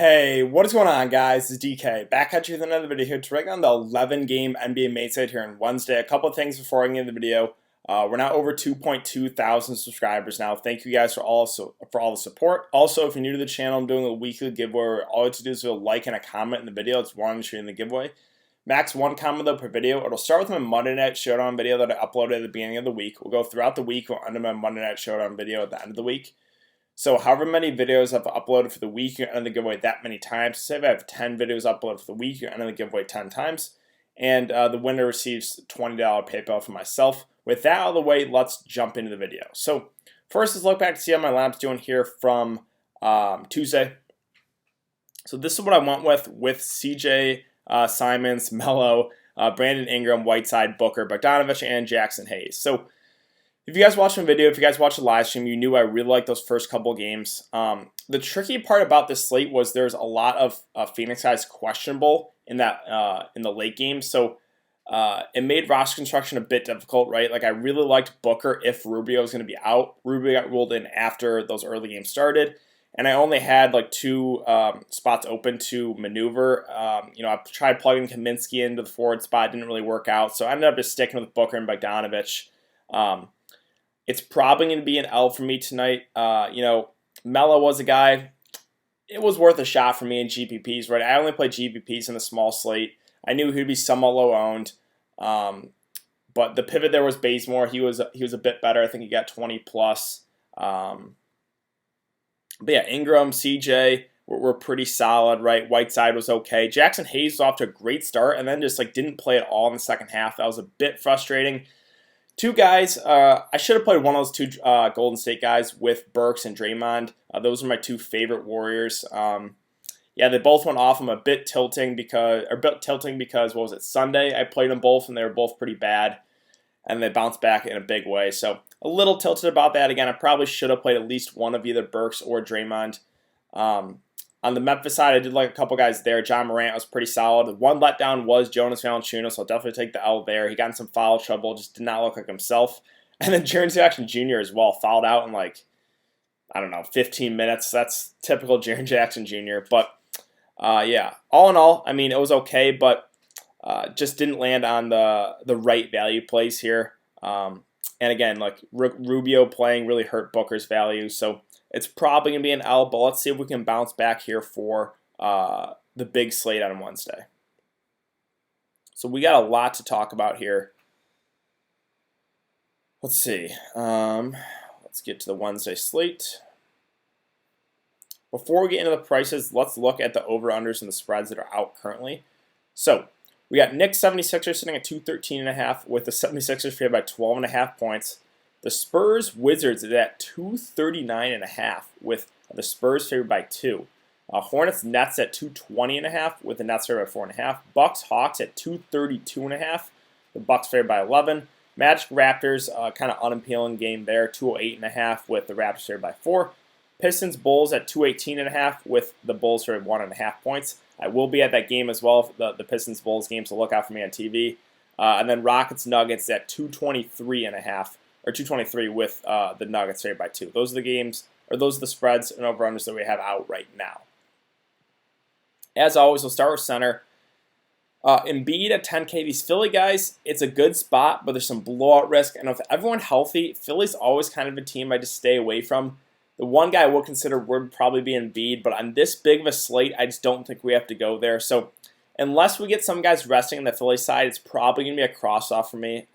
Hey, what is going on, guys? This is DK back at you with another video here to break down the 11-game NBA main slate here on Wednesday. A couple of things before I get into the video. We're now over 2.2 thousand subscribers now. Thank you guys for all the support. Also, if you're new to the channel, I'm doing a weekly giveaway where all you have to do is a like and a comment in the video. It's one share in the giveaway. Max one comment though per video. It'll start with my Monday Night Showdown video that I uploaded at the beginning of the week. We'll go throughout the week. We'll end my Monday Night Showdown video at the end of the week. So however many videos I've uploaded for the week, you're entering the giveaway that many times. Say if I have 10 videos uploaded for the week, you're entering the giveaway 10 times. And the winner receives $20 PayPal from myself. With that out of the way, let's jump into the video. So first, let's look back to see how my lineup's doing here from Tuesday. So this is what I went with CJ, Simons, Melo, Brandon Ingram, Whiteside, Booker, Bogdanovic, and Jackson Hayes. So if you guys watched my video, if you guys watched the live stream, you knew I really liked those first couple games. The tricky part about this slate was there's a lot of Phoenix guys questionable in the late game, so it made roster construction a bit difficult, right? Like I really liked Booker if Rubio was going to be out. Rubio got ruled in after those early games started, and I only had like two spots open to maneuver. I tried plugging Kaminsky into the forward spot, didn't really work out, so I ended up just sticking with Booker and Bogdanovic. It's probably going to be an L for me tonight. Melo was a guy. It was worth a shot for me in GPPs, right? I only play GPPs in the small slate. I knew he'd be somewhat low owned, but the pivot there was Bazemore. He was a bit better. I think he got 20 plus. But yeah, Ingram, CJ were pretty solid, right? Whiteside was okay. Jackson Hayes was off to a great start, and then just didn't play at all in the second half. That was a bit frustrating. Two guys, I should have played one of those two Golden State guys with Burks and Draymond. Those are my two favorite Warriors. They both went off. I'm a bit tilting because what was it, Sunday? I played them both and they were both pretty bad, and they bounced back in a big way. So a little tilted about that. Again, I probably should have played at least one of either Burks or Draymond. On the Memphis side, I did like a couple guys there. John Morant was pretty solid. One letdown was Jonas Valanciunas, so I'll definitely take the L there. He got in some foul trouble, just did not look like himself. And then Jaren Jackson Jr. as well, fouled out in 15 minutes. That's typical Jaren Jackson Jr. But all in all, I mean, it was okay, but just didn't land on the right value plays here. And again, Rubio playing really hurt Booker's value, so it's probably going to be an L, but let's see if we can bounce back here for the big slate on Wednesday. So we got a lot to talk about here. Let's see. Let's get to the Wednesday slate. Before we get into the prices, let's look at the over-unders and the spreads that are out currently. So we got Knicks 76ers sitting at 213.5 with the 76ers favored by 12.5 points. The Spurs Wizards is at 239.5 with the Spurs favored by 2. Hornets Nets at 220.5 with the Nets favored by 4.5. Bucks Hawks at 232.5. The Bucks favored by 11. Magic Raptors kind of unappealing game there, 208.5 with the Raptors favored by 4. Pistons Bulls at 218.5 with the Bulls favored 1.5 points. I will be at that game as well, the Pistons Bulls game, so look out for me on TV. And then Rockets Nuggets at 223.5. Or 223 with the Nuggets favored by 2. Those are the games, or those are the spreads and over-unders that we have out right now. As always, we'll start with center. Embiid at 10K. These Philly guys, it's a good spot, but there's some blowout risk. And with everyone healthy, Philly's always kind of a team I just stay away from. The one guy I would consider would probably be Embiid, but on this big of a slate, I just don't think we have to go there. So unless we get some guys resting on the Philly side, it's probably going to be a cross-off for me.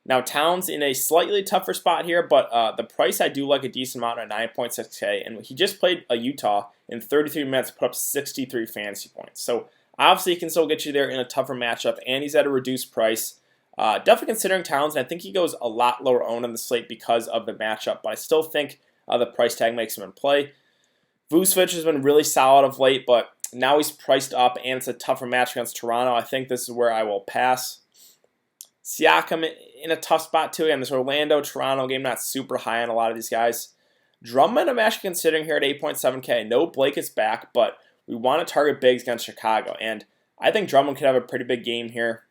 Now, Towns in a slightly tougher spot here, but the price I do like a decent amount at 9.6K, and he just played Utah in 33 minutes, put up 63 fantasy points. So obviously he can still get you there in a tougher matchup, and he's at a reduced price. Definitely considering Towns, and I think he goes a lot lower owned on the slate because of the matchup, but I still think the price tag makes him in play. Vucevic has been really solid of late, but now he's priced up, and it's a tougher match against Toronto. I think this is where I will pass. Siakam in a tough spot too. Again, this Orlando-Toronto game, not super high on a lot of these guys. Drummond, I'm actually considering here at 8.7K. No, Blake is back, but we want to target bigs against Chicago. And I think Drummond could have a pretty big game here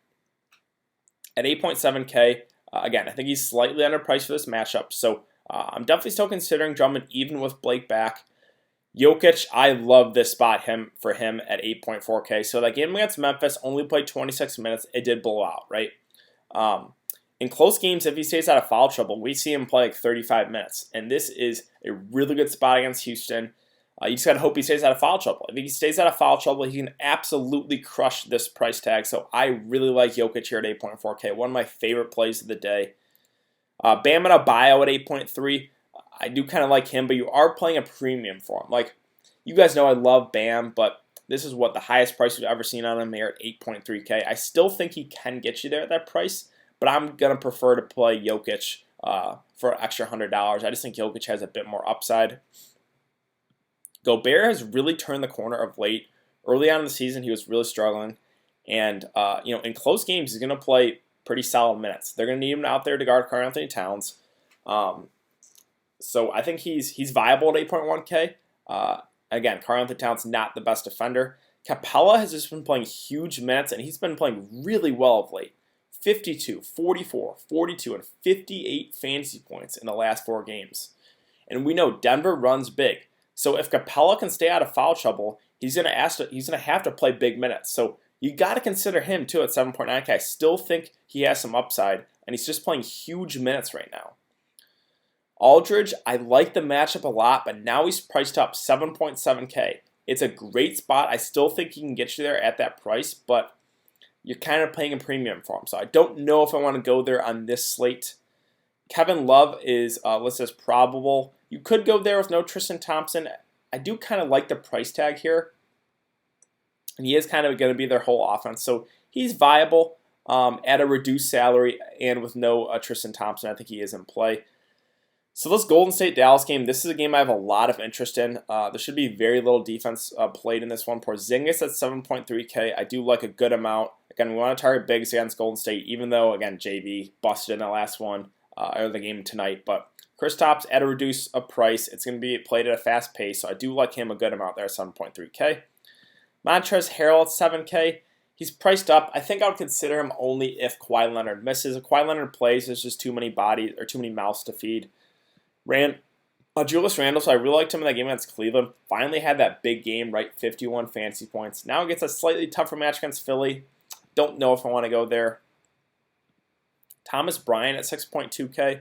at 8.7K. Again, I think he's slightly underpriced for this matchup. So I'm definitely still considering Drummond even with Blake back. Jokic, I love this spot for him at 8.4K. So that game against Memphis only played 26 minutes. It did blow out, right? In close games, if he stays out of foul trouble, we see him play like 35 minutes. And this is a really good spot against Houston. You just got to hope he stays out of foul trouble. If he stays out of foul trouble, he can absolutely crush this price tag. So I really like Jokic here at 8.4K. One of my favorite plays of the day. Bam Adebayo at 8.3. I do kind of like him, but you are playing a premium for him. Like, you guys know I love Bam, but this is what the highest price we've ever seen on him here at 8.3K. I still think he can get you there at that price, but I'm going to prefer to play Jokic for an extra $100. I just think Jokic has a bit more upside. Gobert has really turned the corner of late. Early on in the season, he was really struggling. And, in close games, he's going to play pretty solid minutes. They're going to need him out there to guard Karl-Anthony Towns. So I think he's viable at 8.1K. Again, Karl-Anthony Towns not the best defender. Capella has just been playing huge minutes, and he's been playing really well of late. 52, 44, 42, and 58 fantasy points in the last 4 games. And we know Denver runs big. So if Capella can stay out of foul trouble, he's going to have to play big minutes. So you got to consider him too at 7.9K. I still think he has some upside, and he's just playing huge minutes right now. Aldridge, I like the matchup a lot, but now he's priced up 7.7K. It's a great spot. I still think he can get you there at that price, but you're kind of paying a premium for him. So I don't know if I want to go there on this slate. Kevin Love is listed as probable. You could go there with no Tristan Thompson. I do kind of like the price tag here. And he is kind of going to be their whole offense. So he's viable at a reduced salary and with no Tristan Thompson. I think he is in play. So this Golden State-Dallas game, this is a game I have a lot of interest in. There should be very little defense played in this one. Porzingis at 7.3K. I do like a good amount. Again, we want to target bigs against Golden State, even though, again, JV busted in the last one or the game tonight. But Kristaps at a reduced price. It's going to be played at a fast pace, so I do like him a good amount there at 7.3K. Montrezl Harrell at 7K. He's priced up. I think I would consider him only if Kawhi Leonard misses. If Kawhi Leonard plays, there's just too many bodies or too many mouths to feed. Julius Randle, so I really liked him in that game against Cleveland. Finally had that big game, right? 51 fantasy points. Now it gets a slightly tougher match against Philly. Don't know if I want to go there. Thomas Bryant at 6.2K.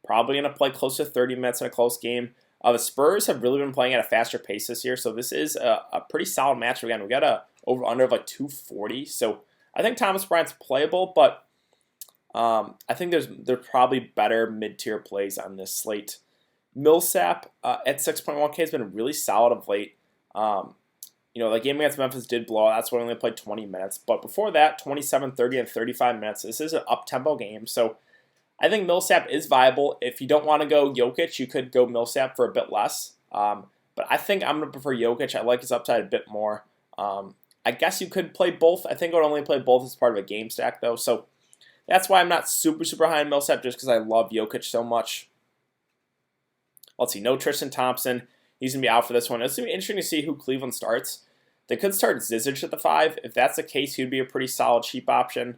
Probably going to play close to 30 minutes in a close game. The Spurs have really been playing at a faster pace this year, so this is a pretty solid match. Again, we got a over-under of like 240, so I think Thomas Bryant's playable, but I think there's probably better mid-tier plays on this slate. Millsap at 6.1K has been really solid of late. The game against Memphis did blow out. That's when he only played 20 minutes. But before that, 27, 30, and 35 minutes. This is an up-tempo game. So I think Millsap is viable. If you don't want to go Jokic, you could go Millsap for a bit less. But I think I'm going to prefer Jokic. I like his upside a bit more. I guess you could play both. I think I would only play both as part of a game stack, though. So that's why I'm not super, super high on Millsap, just because I love Jokic so much. Let's see, no Tristan Thompson. He's going to be out for this one. It's going to be interesting to see who Cleveland starts. They could start Zizic at the 5. If that's the case, he would be a pretty solid, cheap option.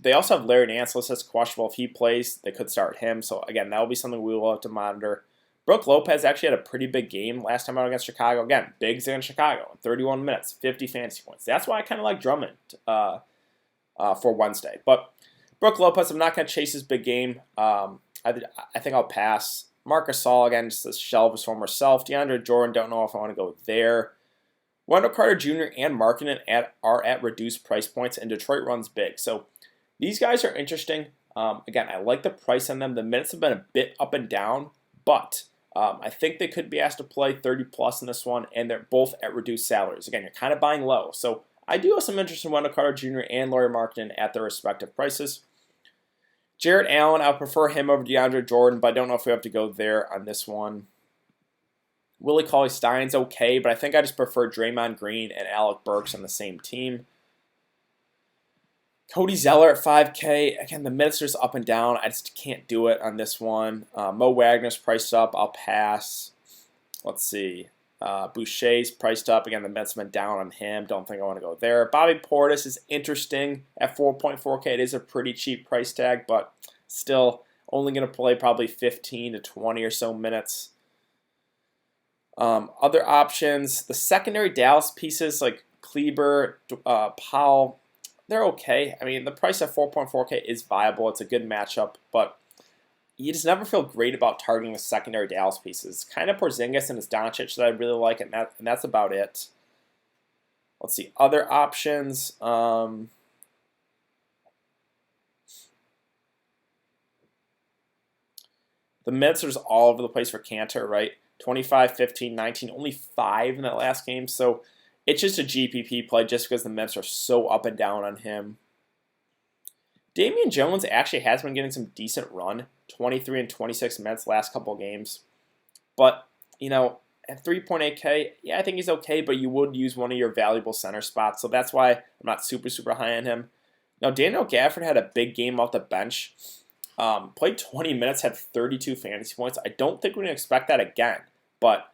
They also have Larry Nance listed as questionable. If he plays, they could start him. So, again, that will be something we will have to monitor. Brooke Lopez actually had a pretty big game last time out against Chicago. Again, bigs against Chicago. 31 minutes, 50 fantasy points. That's why I kind of like Drummond for Wednesday. But Brooke Lopez, I'm not going to chase his big game. I think I'll pass. Marc Gasol, again, just a shell of his former self. DeAndre Jordan, don't know if I want to go there. Wendell Carter Jr. and Markkanen are at reduced price points, and Detroit runs big. So these guys are interesting. Again, I like the price on them. The minutes have been a bit up and down, but I think they could be asked to play 30-plus in this one, and they're both at reduced salaries. Again, you're kind of buying low. So I do have some interest in Wendell Carter Jr. and Lauri Markkanen at their respective prices. Jarrett Allen, I would prefer him over DeAndre Jordan, but I don't know if we have to go there on this one. Willie Cauley-Stein's okay, but I think I just prefer Draymond Green and Alec Burks on the same team. Cody Zeller at 5K. Again, the minutes are just up and down. I just can't do it on this one. Mo Wagner's priced up. I'll pass. Let's see. Boucher's priced up. Again, the minutes have been down on him. Don't think I want to go there. Bobby Portis is interesting at 4.4K. It is a pretty cheap price tag, but still only going to play probably 15 to 20 or so minutes. Other options, the secondary Dallas pieces like Kleber, Powell, they're okay. I mean, the price at 4.4K is viable. It's a good matchup, but you just never feel great about targeting the secondary Dallas pieces. Kind of Porzingis and his Doncic that I really like, and that's about it. Let's see, other options. The minutes are all over the place for Cantor, right? 25, 15, 19, only 5 in that last game. So it's just a GPP play just because the minutes are so up and down on him. Damian Jones actually has been getting some decent run, 23 and 26 minutes last couple of games. But, you know, at 3.8K, yeah, I think he's okay, but you would use one of your valuable center spots. So that's why I'm not super high on him. Now, Daniel Gafford had a big game off the bench. Played 20 minutes, had 32 fantasy points. I don't think we're going to expect that again. But,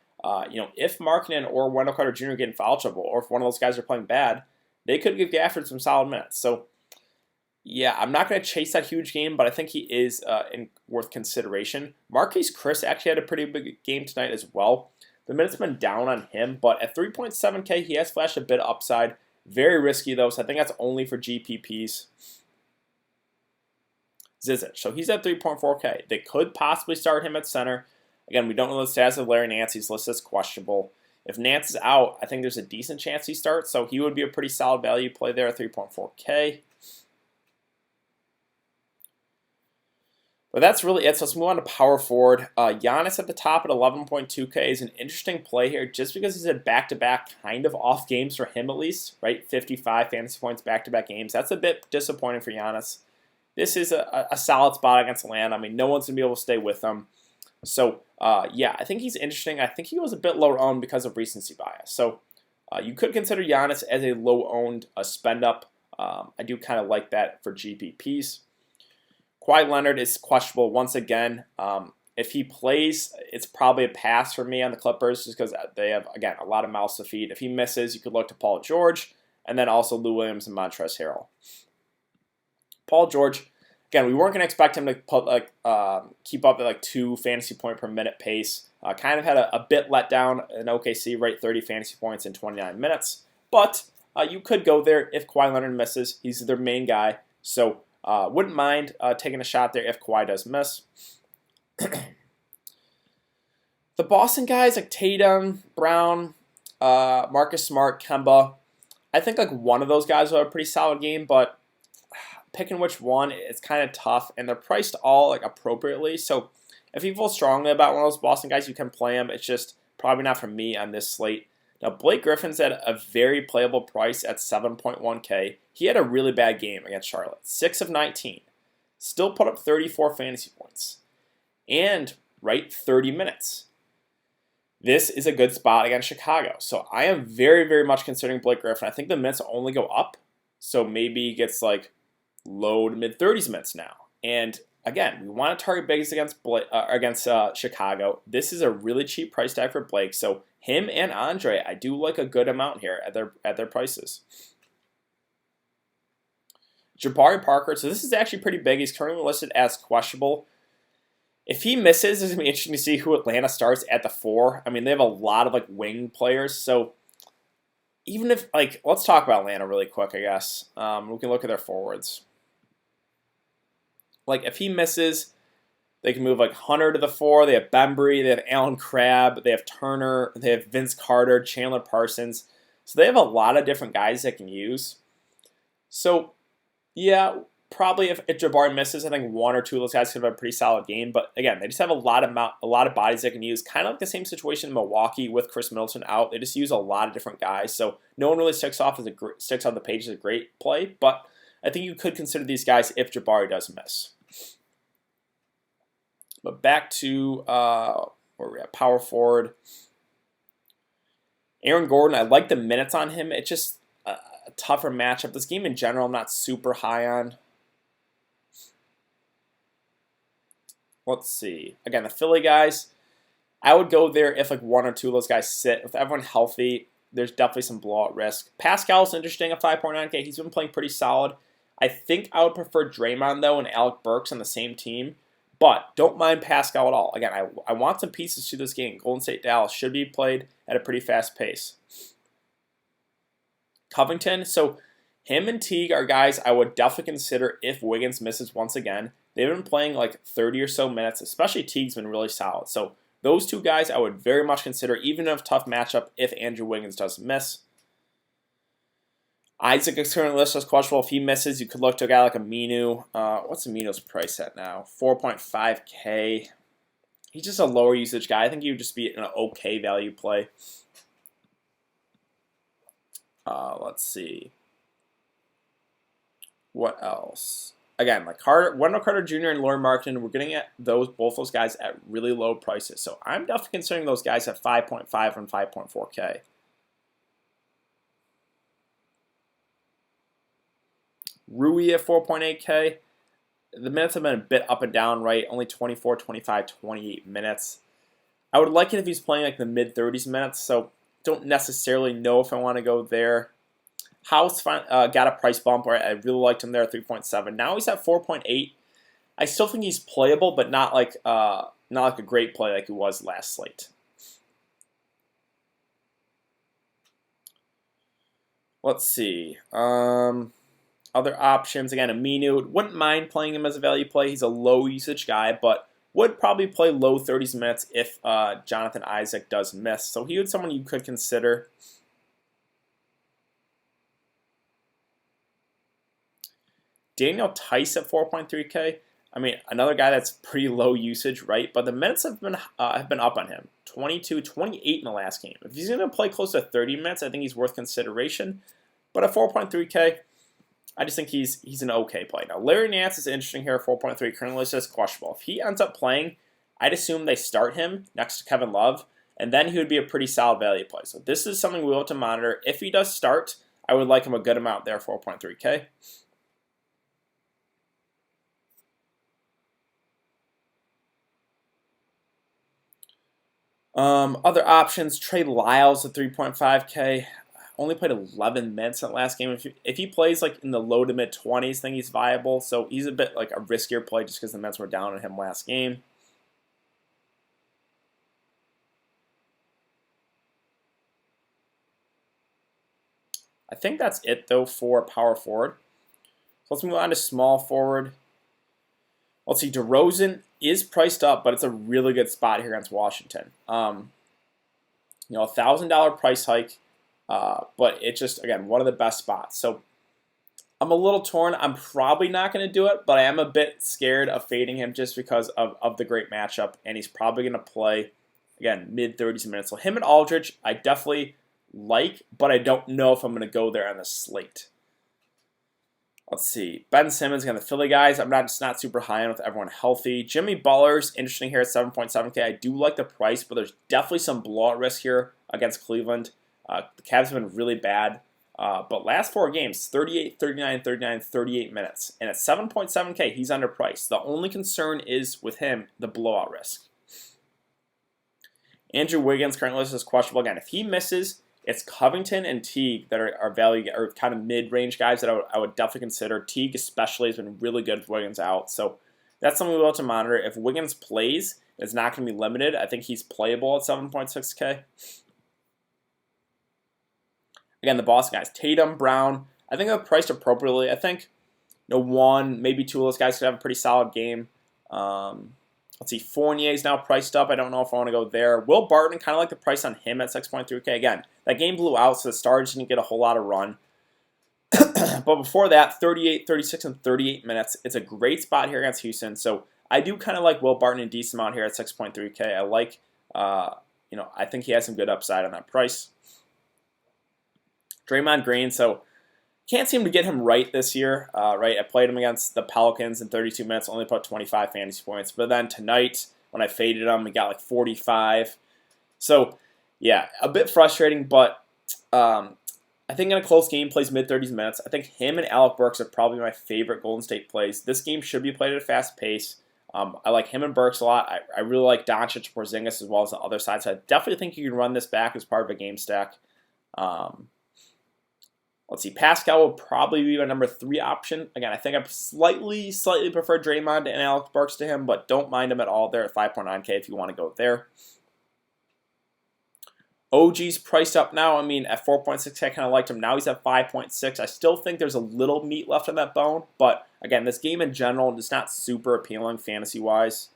you know, if Markkanen or Wendell Carter Jr. get in foul trouble, or if one of those guys are playing bad, they could give Gafford some solid minutes. So, yeah, I'm not going to chase that huge game, but I think he is worth consideration. Marquise Chris actually had a pretty big game tonight as well. The minutes have been down on him, but at 3.7K, he has flashed a bit upside. Very risky, though, so I think that's only for GPPs. Zizic, so he's at 3.4K. They could possibly start him at center. Again, we don't know the status of Larry Nance. He's listed as questionable. If Nance is out, I think there's a decent chance he starts, so he would be a pretty solid value play there at 3.4K. But that's really it. So let's move on to power forward. Giannis at the top at 11.2K is an interesting play here just because he's had back-to-back kind of off games for him at least, right? 55 fantasy points back-to-back games. That's a bit disappointing for Giannis. This is a solid spot against Atlanta. I mean, no one's going to be able to stay with him. So, yeah, I think he's interesting. I think he was a bit lower owned because of recency bias. So, you could consider Giannis as a low-owned spend-up. I do kind of like that for GPPs. Kawhi Leonard is questionable once again. If he plays, it's probably a pass for me on the Clippers just because they have, again, a lot of mouths to feed. If he misses, you could look to Paul George and then also Lou Williams and Montrezl Harrell. Paul George, again, we weren't going to expect him to keep up at 2 fantasy point per minute pace. Kind of had a bit let down in OKC, right? 30 fantasy points in 29 minutes. But you could go there if Kawhi Leonard misses. He's their main guy. So wouldn't mind taking a shot there if Kawhi does miss. The Boston guys like Tatum, Brown, Marcus Smart, Kemba, I think one of those guys will have a pretty solid game, but picking which one, it's kind of tough, and they're priced all appropriately. So if you feel strongly about one of those Boston guys, you can play them. It's just probably not for me on this slate. Now, Blake Griffin's at a very playable price at 7.1K. He had a really bad game against Charlotte. 6 of 19. Still put up 34 fantasy points. And, 30 minutes. This is a good spot against Chicago. So I am very much considering Blake Griffin. I think the minutes only go up. So maybe he gets low to mid-30s minutes now. And again, we want to target bigs against Chicago. This is a really cheap price tag for Blake. So him and Andre, I do like a good amount here at their prices. Jabari Parker, so this is actually pretty big. He's currently listed as questionable. If he misses, it's going to be interesting to see who Atlanta starts at the 4. I mean, they have a lot of wing players. So even if, let's talk about Atlanta really quick, I guess. We can look at their forwards. If he misses, they can move Hunter to the 4. They have Bembry, they have Allen Crabbe, they have Turner, they have Vince Carter, Chandler Parsons. So they have a lot of different guys they can use. So, yeah, probably if Jabari misses, I think one or two of those guys could have a pretty solid game. But again, they just have a lot of bodies they can use. Kind of like the same situation in Milwaukee with Chris Middleton out. They just use a lot of different guys. So no one really sticks on the page as a great play. But I think you could consider these guys if Jabari does miss. But back to where we're at, power forward. Aaron Gordon, I like the minutes on him. It's just a tougher matchup. This game in general, I'm not super high on. Let's see. Again, the Philly guys, I would go there if one or two of those guys sit. With everyone healthy, there's definitely some blowout risk. Pascal's interesting at 5.9K. He's been playing pretty solid. I think I would prefer Draymond, though, and Alec Burks on the same team. But don't mind Pascal at all. Again, I want some pieces to this game. Golden State Dallas should be played at a pretty fast pace. Covington, so him and Teague are guys I would definitely consider if Wiggins misses once again. They've been playing like 30 or so minutes, especially Teague's been really solid. So those two guys I would very much consider, even in a tough matchup, if Andrew Wiggins doesn't miss. Isaac is currently listed as questionable. If he misses, you could look to a guy like Aminu. What's Aminu's price at now? 4.5K. He's just a lower usage guy. I think he would just be an okay value play. Let's see. What else? Again, like Wendell Carter Jr. and Lauri Markkanen, we're getting at both those guys at really low prices. So I'm definitely considering those guys at 5.5 and 5.4K. Rui at 4.8K. The minutes have been a bit up and down, right? Only 24, 25, 28 minutes. I would like it if he's playing like the mid-30s minutes, so don't necessarily know if I want to go there. House got a price bump. Right? I really liked him there at 3.7. Now he's at 4.8. I still think he's playable, but not like a great play like he was last slate. Let's see. Other options, again, Aminu, wouldn't mind playing him as a value play. He's a low usage guy, but would probably play low 30s minutes if Jonathan Isaac does miss. So he would someone you could consider. Daniel Tice at 4.3K. I mean, another guy that's pretty low usage, right? But the minutes have been up on him. 22, 28 in the last game. If he's going to play close to 30 minutes, I think he's worth consideration. But at 4.3K, I just think he's an okay play. Now, Larry Nance is interesting here at 4.3. Currently listed as questionable. If he ends up playing, I'd assume they start him next to Kevin Love, and then he would be a pretty solid value play. So this is something we'll have to monitor. If he does start, I would like him a good amount there, 4.3K. Other options, Trey Lyles at 3.5K. Only played 11 minutes in that last game. If he plays like in the low to mid 20s, I think he's viable. So he's a bit like a riskier play just because the minutes were down on him last game. I think that's it though for power forward. So let's move on to small forward. Let's see, DeRozan is priced up, but it's a really good spot here against Washington. $1,000 price hike. But it's just, again, one of the best spots. So I'm a little torn. I'm probably not going to do it, but I am a bit scared of fading him just because of the great matchup. And he's probably going to play, again, mid-30s minutes. So him and Aldridge, I definitely like, but I don't know if I'm going to go there on the slate. Let's see. Ben Simmons, again, the Philly guys, I'm just not super high on with everyone healthy. Jimmy Butler's interesting here at 7.7K. I do like the price, but there's definitely some blowout risk here against Cleveland. The Cavs have been really bad, but last 4 games, 38, 39, 39, 38 minutes. And at 7.7K, he's underpriced. The only concern is with him, the blowout risk. Andrew Wiggins currently listed as questionable. Again, if he misses, it's Covington and Teague that are kind of mid-range guys that I would definitely consider. Teague especially has been really good with Wiggins out. So that's something we'll have to monitor. If Wiggins plays, it's not going to be limited. I think he's playable at 7.6K. Again, the Boston guys, Tatum, Brown, I think they're priced appropriately. I think one, maybe 2 of those guys could have a pretty solid game. Let's see, Fournier is now priced up. I don't know if I want to go there. Will Barton, kind of like the price on him at 6.3K. Again, that game blew out, so the Stars didn't get a whole lot of run. But before that, 38, 36, and 38 minutes. It's a great spot here against Houston. So I do kind of like Will Barton a decent amount here at 6.3K. I like, I think he has some good upside on that price. Draymond Green, so can't seem to get him right this year, right? I played him against the Pelicans in 32 minutes, only put 25 fantasy points. But then tonight, when I faded him, he got like 45. So, yeah, a bit frustrating, but I think in a close game, plays mid-30s minutes. I think him and Alec Burks are probably my favorite Golden State plays. This game should be played at a fast pace. I like him and Burks a lot. I really like Doncic, Porzingis, as well as the other side. So I definitely think you can run this back as part of a game stack. Let's see, Pascal would probably be my number 3 option. Again, I think I slightly prefer Draymond and Alex Burks to him, but don't mind him at all there at 5.9K if you want to go there. OG's priced up now. I mean, at 4.6K, I kind of liked him. Now he's at 5.6. I still think there's a little meat left on that bone, but again, this game in general is not super appealing fantasy-wise.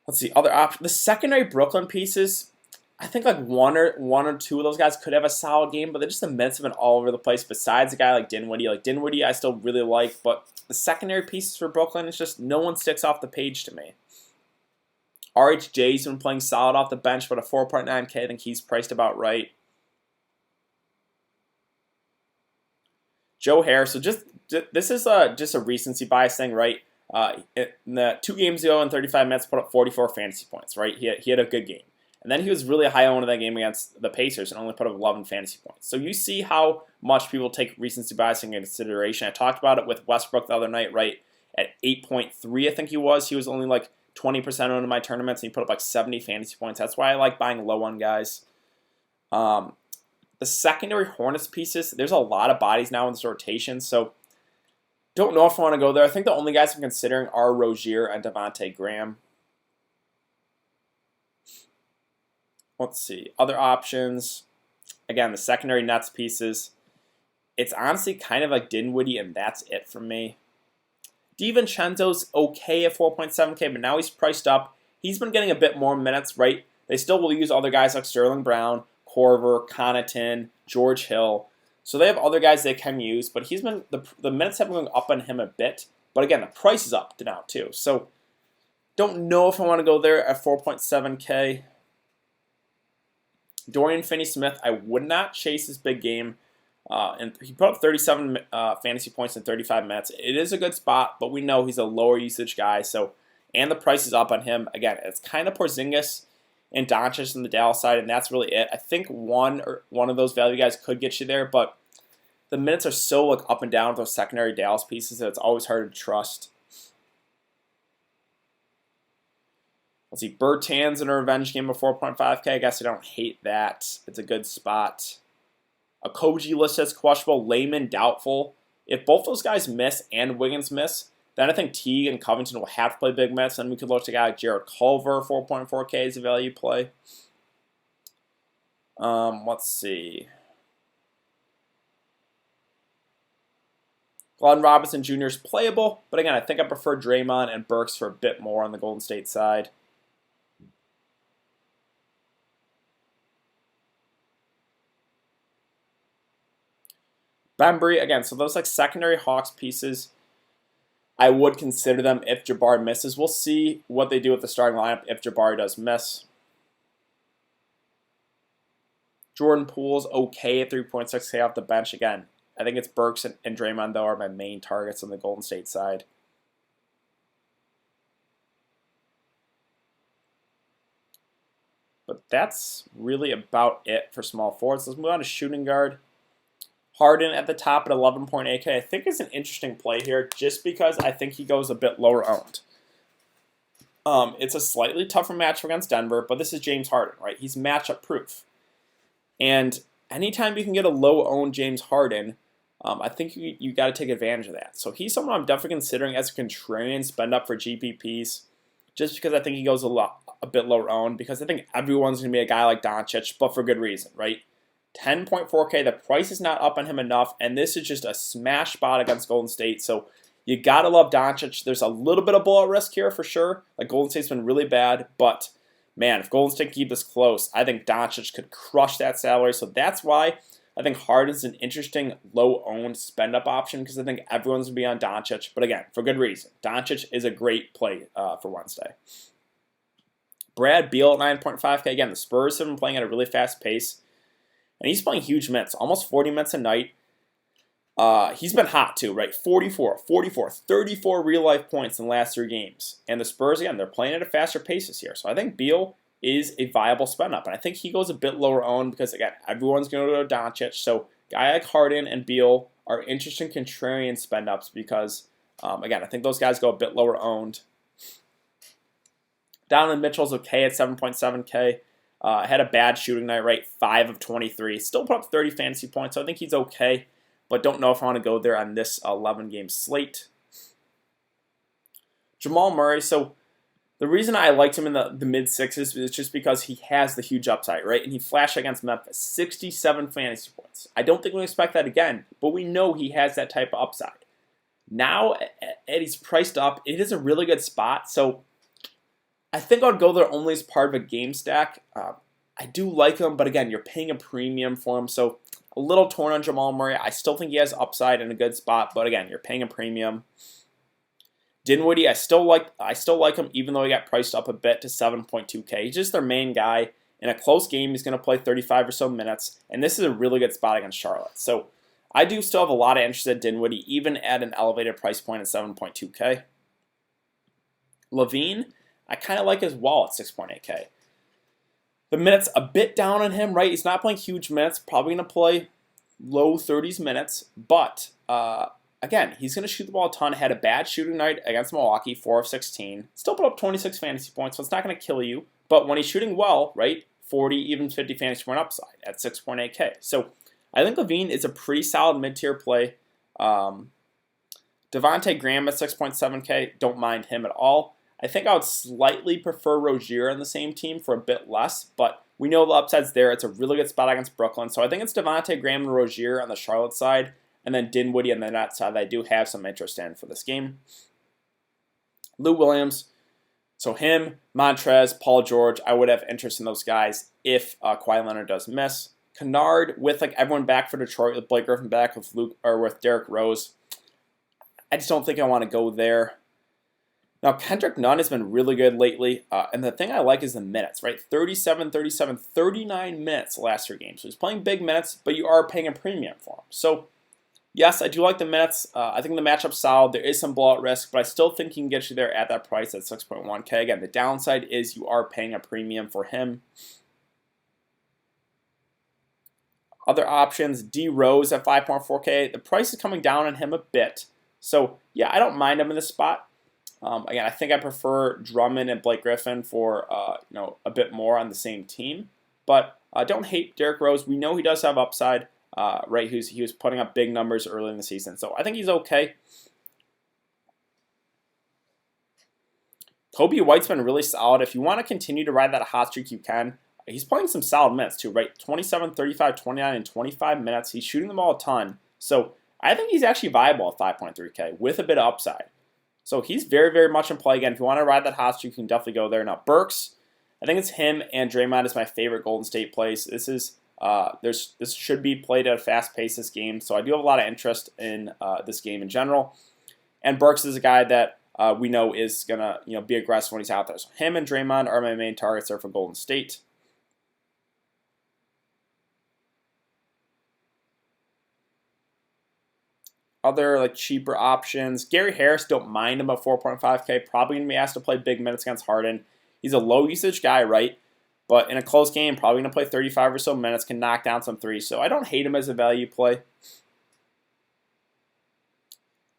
Let's see, other options. The secondary Brooklyn pieces, I think like one or two of those guys could have a solid game, but they're just the minutes have been all over the place. Besides a guy like Dinwiddie, I still really like, but the secondary pieces for Brooklyn, it's just no one sticks off the page to me. RHJ's been playing solid off the bench, but a 4.9K, I think he's priced about right. Joe Harris, so this is just a recency bias thing, right? In the 2 games ago in 35 minutes, put up 44 fantasy points, right? He had a good game. And then he was really high on in that game against the Pacers and only put up 11 fantasy points. So you see how much people take recency bias into consideration. I talked about it with Westbrook the other night, right? At 8.3, I think he was. He was only like 20% owned in my tournaments, and he put up like 70 fantasy points. That's why I like buying low on guys. The secondary Hornets pieces, there's a lot of bodies now in this rotation, so don't know if I want to go there. I think the only guys I'm considering are Rozier and Devontae Graham. Let's see. Other options. Again, the secondary Nets pieces. It's honestly kind of like Dinwiddie, and that's it for me. DiVincenzo's okay at 4.7K, but now he's priced up. He's been getting a bit more minutes, right? They still will use other guys like Sterling Brown, Korver, Connaughton, George Hill. So they have other guys they can use, but he's been the minutes have been going up on him a bit. But again, the price is up now too. So don't know if I want to go there at 4.7K. Dorian Finney-Smith, I would not chase his big game. And he put up 37 fantasy points in 35 minutes. It is a good spot, but we know he's a lower usage guy. So, and the price is up on him. Again, it's kind of Porzingis and Doncic on the Dallas side, and that's really it. I think one of those value guys could get you there, but the minutes are so like up and down with those secondary Dallas pieces that it's always hard to trust. Let's see, Bertans in a revenge game of 4.5K. I guess I don't hate that. It's a good spot. A Koji list says questionable, Layman doubtful. If both those guys miss and Wiggins miss, then I think Teague and Covington will have to play big minutes. Then we could look to a guy like Jared Culver, 4.4K is a value play. Let's see. Glenn Robinson Jr. is playable, but again, I think I prefer Draymond and Burks for a bit more on the Golden State side. Bembry, again, so those like secondary Hawks pieces, I would consider them if Jabari misses. We'll see what they do with the starting lineup if Jabari does miss. Jordan Poole's okay at 3.6K off the bench. Again, I think it's Burks and Draymond, though, are my main targets on the Golden State side. But that's really about it for small forwards. Let's move on to shooting guard. Harden at the top at 11.8K, I think is an interesting play here just because I think he goes a bit lower owned. It's a slightly tougher matchup against Denver, but this is James Harden, right? He's matchup proof. And anytime you can get a low-owned James Harden, I think you got to take advantage of that. So he's someone I'm definitely considering as a contrarian spend up for GPPs just because I think he goes a bit lower owned because I think everyone's going to be a guy like Doncic, but for good reason, right? 10.4K, the price is not up on him enough, and this is just a smash spot against Golden State, so you gotta love Doncic. There's a little bit of blowout risk here for sure. Like Golden State's been really bad, but man, if Golden State can keep this close, I think Doncic could crush that salary, so that's why I think Harden's an interesting low-owned spend-up option because I think everyone's going to be on Doncic, but again, for good reason. Doncic is a great play for Wednesday. Brad Beal at 9.5K. Again, the Spurs have been playing at a really fast pace. And he's playing huge minutes, almost 40 minutes a night. He's been hot too, right? 44, 34 real-life points in the last 3 games. And the Spurs, again, they're playing at a faster pace this year. So I think Beal is a viable spend-up. And I think he goes a bit lower owned because, again, everyone's going to go to Doncic. So guy like Harden and Beal are interesting contrarian spend-ups because, again, I think those guys go a bit lower owned. Donovan Mitchell's okay at 7.7K. Had a bad shooting night, right? 5 of 23. Still put up 30 fantasy points, so I think he's okay. But don't know if I want to go there on this 11-game slate. Jamal Murray, so the reason I liked him in the mid-6s is just because he has the huge upside, right? And he flashed against Memphis, 67 fantasy points. I don't think we expect that again, but we know he has that type of upside. Now, Eddie's priced up. It is a really good spot, so I think I'd go there only as part of a game stack. I do like him, but again, you're paying a premium for him, so a little torn on Jamal Murray. I still think he has upside in a good spot, but again, you're paying a premium. Dinwiddie, I still like him, even though he got priced up a bit to 7.2K. He's just their main guy. In a close game, he's going to play 35 or so minutes, and this is a really good spot against Charlotte. So I do still have a lot of interest in Dinwiddie, even at an elevated price point at 7.2K. Levine, I kind of like as well at 6.8K. The minutes a bit down on him, right? He's not playing huge minutes, probably going to play low 30s minutes, but again, he's going to shoot the ball a ton. Had a bad shooting night against Milwaukee, 4 of 16. Still put up 26 fantasy points, so it's not going to kill you. But when he's shooting well, right, 40, even 50 fantasy point upside at 6.8K. So I think Levine is a pretty solid mid-tier play. Devontae Graham at 6.7K, don't mind him at all. I think I would slightly prefer Rozier on the same team for a bit less, but we know the upside's there. It's a really good spot against Brooklyn. So I think it's Devontae Graham and Rozier on the Charlotte side, and then Dinwiddie on the Nets side that I do have some interest in for this game. Lou Williams, so him, Montrez, Paul George, I would have interest in those guys if Kawhi Leonard does miss. Kennard, with like everyone back for Detroit, with Blake Griffin back, with with Derrick Rose, I just don't think I want to go there. Now, Kendrick Nunn has been really good lately, and the thing I like is the minutes, right? 37, 37, 39 minutes the last 3 games. So he's playing big minutes, but you are paying a premium for him. So yes, I do like the minutes. I think the matchup's solid. There is some blowout risk, but I still think he can get you there at that price at 6.1K. Again, the downside is you are paying a premium for him. Other options, D Rose at 5.4K. The price is coming down on him a bit. So yeah, I don't mind him in this spot. Again, I think I prefer Drummond and Blake Griffin for a bit more on the same team. But don't hate Derrick Rose. We know he does have upside. Right, he was putting up big numbers early in the season, so I think he's okay. Kobe White's been really solid. If you want to continue to ride that hot streak, you can. He's playing some solid minutes too, right? 27, 35, 29, and 25 minutes. He's shooting the ball a ton, so I think he's actually viable at 5.3K with a bit of upside. So he's very, very much in play. Again, if you want to ride that hot streak, you can definitely go there. Now, Burks, I think it's him and Draymond is my favorite Golden State plays. This should be played at a fast pace this game, so I do have a lot of interest in this game in general. And Burks is a guy that we know is gonna be aggressive when he's out there. So him and Draymond are my main targets there for Golden State. Other like cheaper options, Gary Harris, don't mind him at 4.5K. Probably gonna be asked to play big minutes against Harden. He's a low usage guy, right? But in a close game, probably going to play 35 or so minutes, can knock down some threes. So I don't hate him as a value play.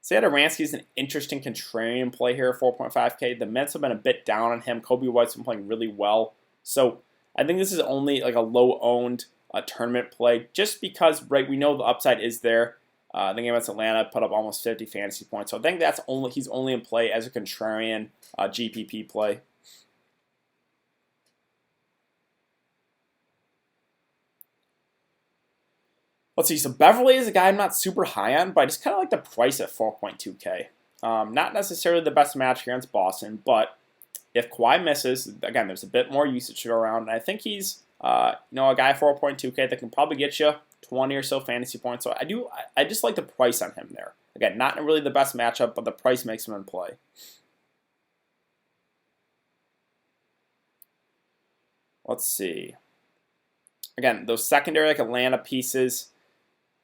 Satoransky is an interesting contrarian play here at 4.5K. The minutes have been a bit down on him. Kobe White's been playing really well. So I think this is only like a low-owned tournament play just because, right, we know the upside is there. The game against Atlanta put up almost 50 fantasy points. So I think he's only in play as a contrarian GPP play. Let's see, so Beverly is a guy I'm not super high on, but I just kind of like the price at 4.2K. Not necessarily the best match here against Boston, but if Kawhi misses, again, there's a bit more usage to go around, and I think he's a guy at 4.2K that can probably get you 20 or so fantasy points. So I just like the price on him there. Again, not really the best matchup, but the price makes him in play. Let's see. Again, those secondary like Atlanta pieces,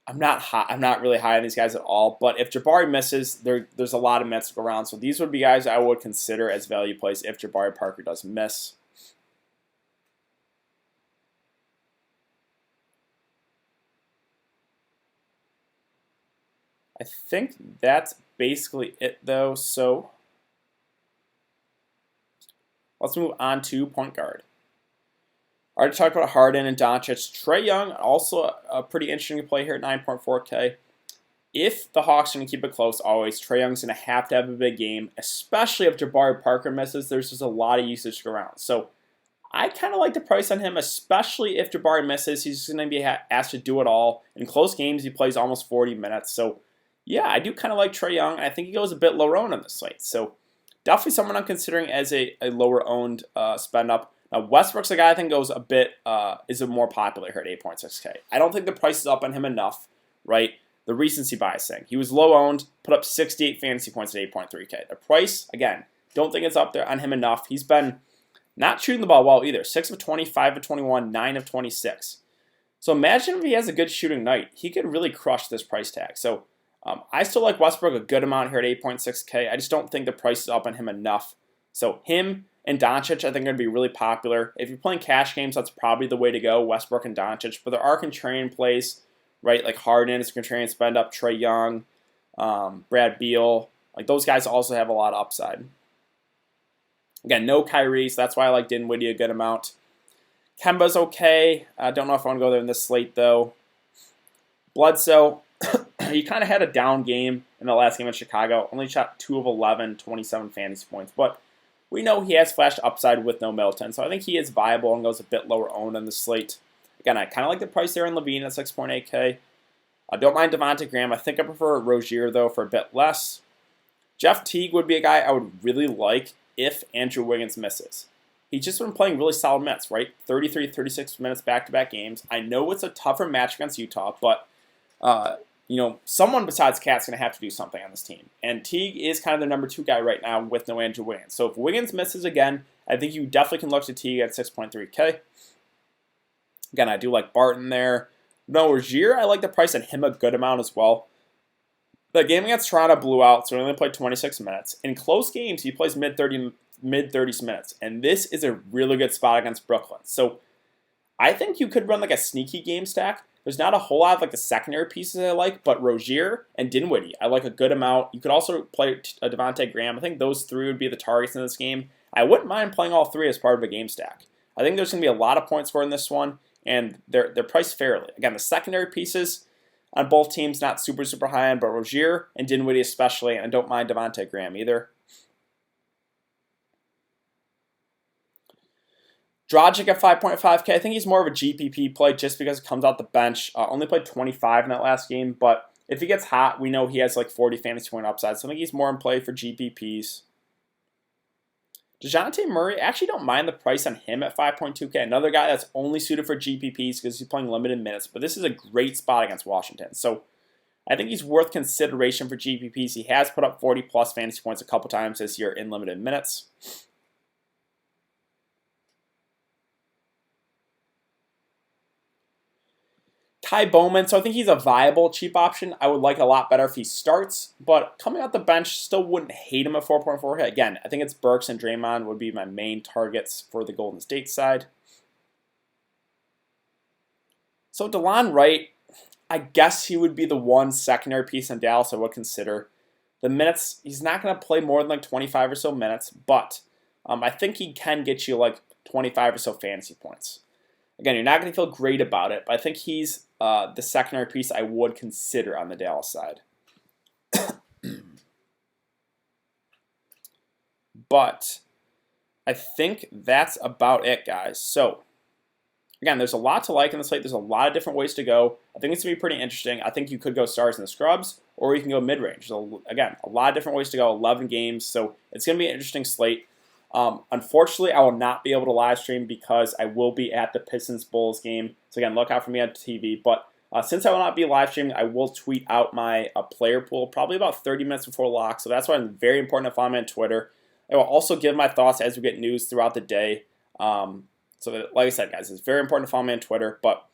I'm not really high on these guys at all. But if Jabari misses, there's a lot of minutes to go around. So these would be guys I would consider as value plays if Jabari Parker does miss. I think that's basically it, though. So let's move on to point guard. I already talked about Harden and Doncic. Trae Young, also a pretty interesting play here at 9.4K. If the Hawks are going to keep it close always, Trae Young's going to have a big game, especially if Jabari Parker misses. There's just a lot of usage to go around. So I kind of like the price on him, especially if Jabari misses. He's going to be asked to do it all. In close games, he plays almost 40 minutes. So, yeah, I do kind of like Trae Young. I think he goes a bit lower owned on the slate. So, definitely someone I'm considering as a lower owned spend up. Now, Westbrook's a guy I think goes a bit, is a more popular here at 8.6K. I don't think the price is up on him enough, right? The recency bias thing. He was low owned, put up 68 fantasy points at 8.3K. The price, again, don't think it's up there on him enough. He's been not shooting the ball well either. 6 of 20, 5 of 21, 9 of 26. So imagine if he has a good shooting night. He could really crush this price tag. So I still like Westbrook a good amount here at 8.6K. I just don't think the price is up on him enough. So him and Doncic I think are going to be really popular. If you're playing cash games, that's probably the way to go, Westbrook and Doncic. But there are contrarian plays, right? Like Harden is contrarian spend up, Trae Young, Brad Beal. Like those guys also have a lot of upside. Again, no Kyrie, so that's why I like Dinwiddie a good amount. Kemba's okay. I don't know if I want to go there in this slate, though. Bledsoe, he kind of had a down game in the last game in Chicago. Only shot 2 of 11, 27 fantasy points. But we know he has flashed upside with no Middleton, so I think he is viable and goes a bit lower owned on the slate. Again, I kind of like the price there in Levine at 6.8K. I don't mind Devontae Graham. I think I prefer Rozier, though, for a bit less. Jeff Teague would be a guy I would really like if Andrew Wiggins misses. He's just been playing really solid minutes, right? 33, 36 minutes back-to-back games. I know it's a tougher match against Utah, but someone besides Cat's going to have to do something on this team. And Teague is kind of the number 2 guy right now with no Andrew Wiggins. So if Wiggins misses again, I think you definitely can look to Teague at 6.3K. Again, I do like Barton there. No, Rozier, I like the price on him a good amount as well. The game against Toronto blew out, so he only played 26 minutes. In close games, he plays mid-30s minutes, and this is a really good spot against Brooklyn. So I think you could run like a sneaky game stack. There's not a whole lot of like the secondary pieces I like, but Rozier and Dinwiddie, I like a good amount. You could also play Devontae Graham. I think those 3 would be the targets in this game. I wouldn't mind playing all 3 as part of a game stack. I think there's going to be a lot of points scored in this one, and they're priced fairly. Again, the secondary pieces on both teams, not super high end, but Rozier and Dinwiddie especially, and I don't mind Devontae Graham either. Dragic at 5.5K, I think he's more of a GPP play just because it comes out the bench. Only played 25 in that last game, but if he gets hot, we know he has like 40 fantasy point upside, so I think he's more in play for GPPs. DeJounte Murray, I actually don't mind the price on him at 5.2K. Another guy that's only suited for GPPs because he's playing limited minutes, but this is a great spot against Washington. So I think he's worth consideration for GPPs. He has put up 40-plus fantasy points a couple times this year in limited minutes. Ty Bowman, so I think he's a viable cheap option. I would like it a lot better if he starts, but coming out the bench, still wouldn't hate him at 4.4. Again, I think it's Burks and Draymond would be my main targets for the Golden State side. So DeLon Wright, I guess he would be the one secondary piece in Dallas I would consider. The minutes, he's not going to play more than like 25 or so minutes, but I think he can get you like 25 or so fantasy points. Again, you're not going to feel great about it, but I think he's the secondary piece I would consider on the Dallas side. But I think that's about it, guys. So, again, there's a lot to like in the slate. There's a lot of different ways to go. I think it's going to be pretty interesting. I think you could go stars in the scrubs, or you can go mid-range. So, again, a lot of different ways to go, 11 games. So, it's going to be an interesting slate. Unfortunately, I will not be able to live stream because I will be at the Pistons-Bulls game. So again, look out for me on TV. But since I will not be live streaming, I will tweet out my player pool probably about 30 minutes before lock. So that's why it's very important to follow me on Twitter. I will also give my thoughts as we get news throughout the day. So that, like I said, guys, it's very important to follow me on Twitter. But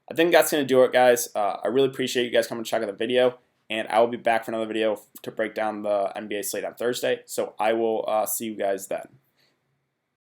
I think that's going to do it, guys. I really appreciate you guys coming to check out the video. And I will be back for another video to break down the NBA slate on Thursday. So I will see you guys then.